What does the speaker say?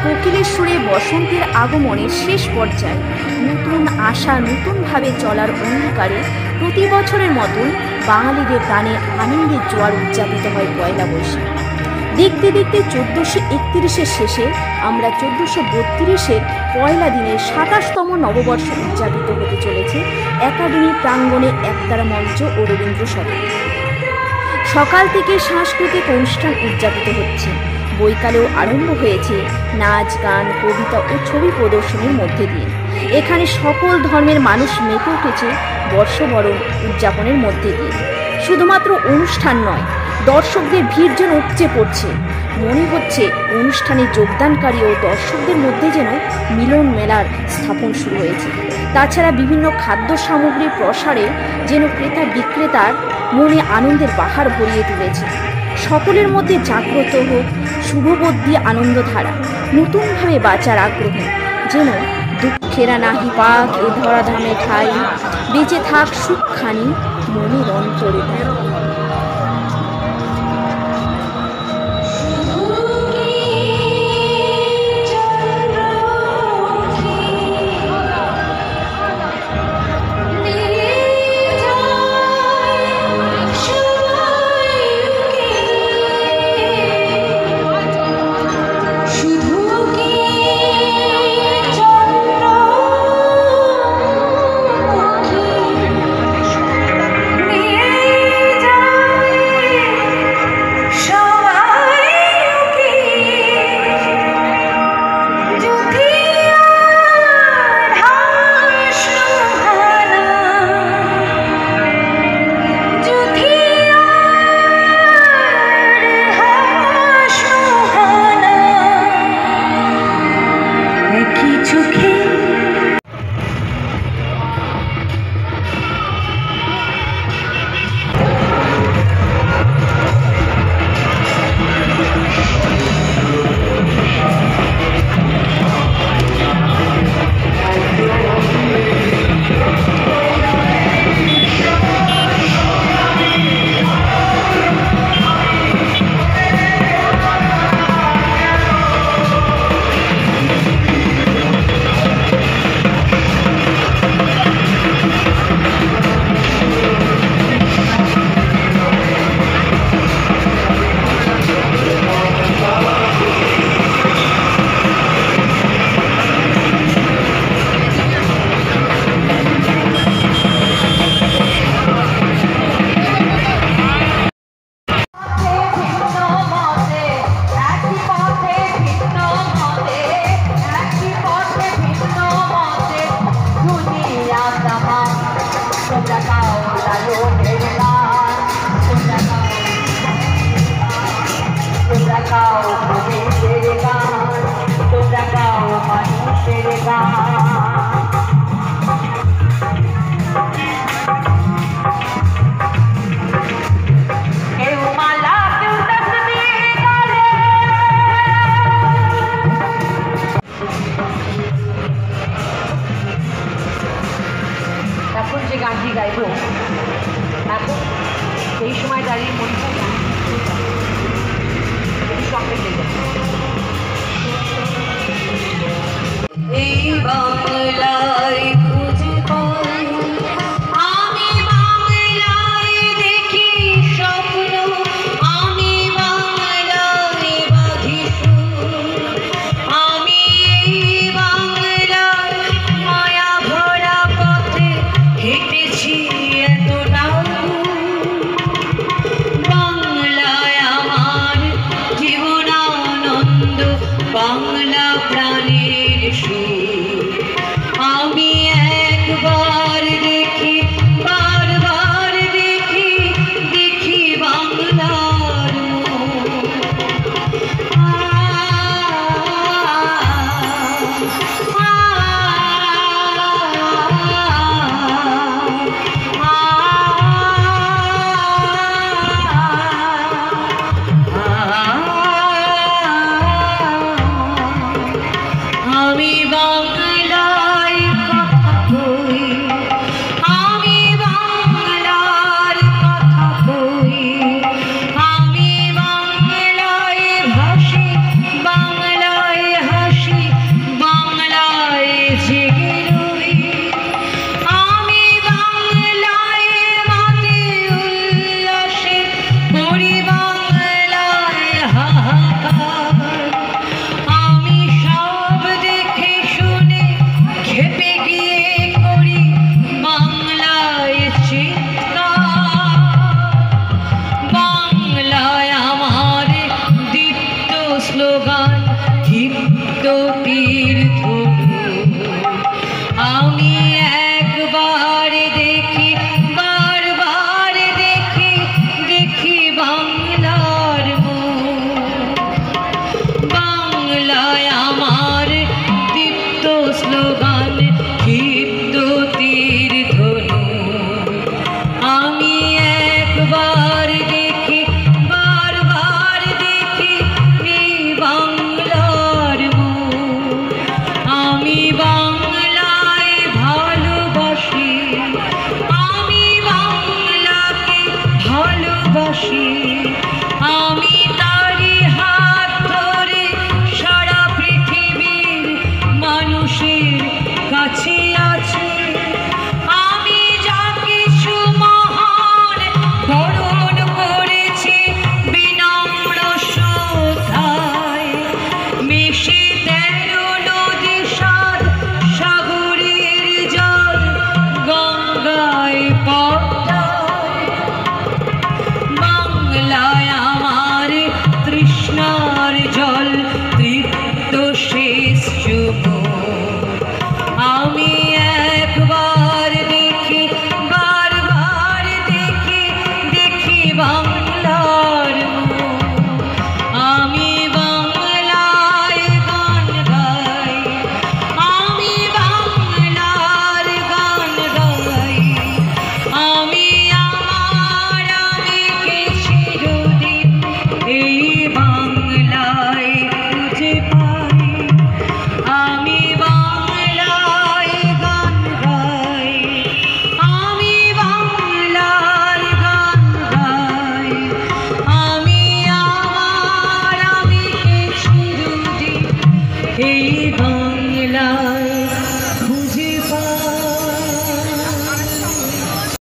কোকিলের সুরে বসন্তের আগমনের শেষ পর্যায়ে নতুন আশা নতুনভাবে চলার অঙ্গীকারে প্রতি বছরের মতন বাঙালিদের প্রাণে আনন্দের জোয়ার উদযাপিত হয় পয়লা বৈশাখ। দেখতে দেখতে 1431-এর শেষে আমরা 1432-এর পয়লা দিনের 27তম নববর্ষ উদযাপিত হতে চলেছে একাডেমি প্রাঙ্গণে একতারা মঞ্চ ও রবীন্দ্র সদনে। সকাল থেকে সাংস্কৃতিক অনুষ্ঠান উদযাপিত হচ্ছে, বৈকালেও আরম্ভ হয়েছে নাচ গান কবিতা ও ছবি প্রদর্শনীর মধ্যে দিয়ে। এখানে সকল ধর্মের মানুষ মেতে উঠেছে বর্ষবরণ উদযাপনের মধ্যে দিয়ে। শুধুমাত্র অনুষ্ঠান নয়, দর্শকদের ভিড় যেন উপচে পড়ছে। মনে হচ্ছে অনুষ্ঠানে যোগদানকারী ও দর্শকদের মধ্যে যেন মিলন মেলার স্থাপন শুরু হয়েছে। তাছাড়া বিভিন্ন খাদ্য সামগ্রীর প্রসারে যেন ক্রেতা বিক্রেতার মনে আনন্দের বাহার ভরিয়ে তুলেছে। সকলের মধ্যে জাগ্রত হোক শুভবুদ্ধি আনন্দধারা, নতুনভাবে বাঁচার আগ্রহ, যেন দুঃখেরা নাহি পাক এ ধরাধামে ঠাই, বেঁচে থাক সুখখানি মনের অন্তরে। গানটি গাইব, এখন সেই সময় দাঁড়িয়ে মনটা সঙ্গে এই বাংলায় খুঁজে পাই, আমি বাংলায় দেখি স্বপ্ন, আমি বাংলায় বাঁধি সুর, আমি বাংলার মায়া ভরা পথে হেঁটেছি এতটাও। বাংলায় আমার জীবনানন্দ, বাংলা প্রাণের সুর, আমি একবার দেখি বারবার দেখি, দেখি বাংলার এসে দেখ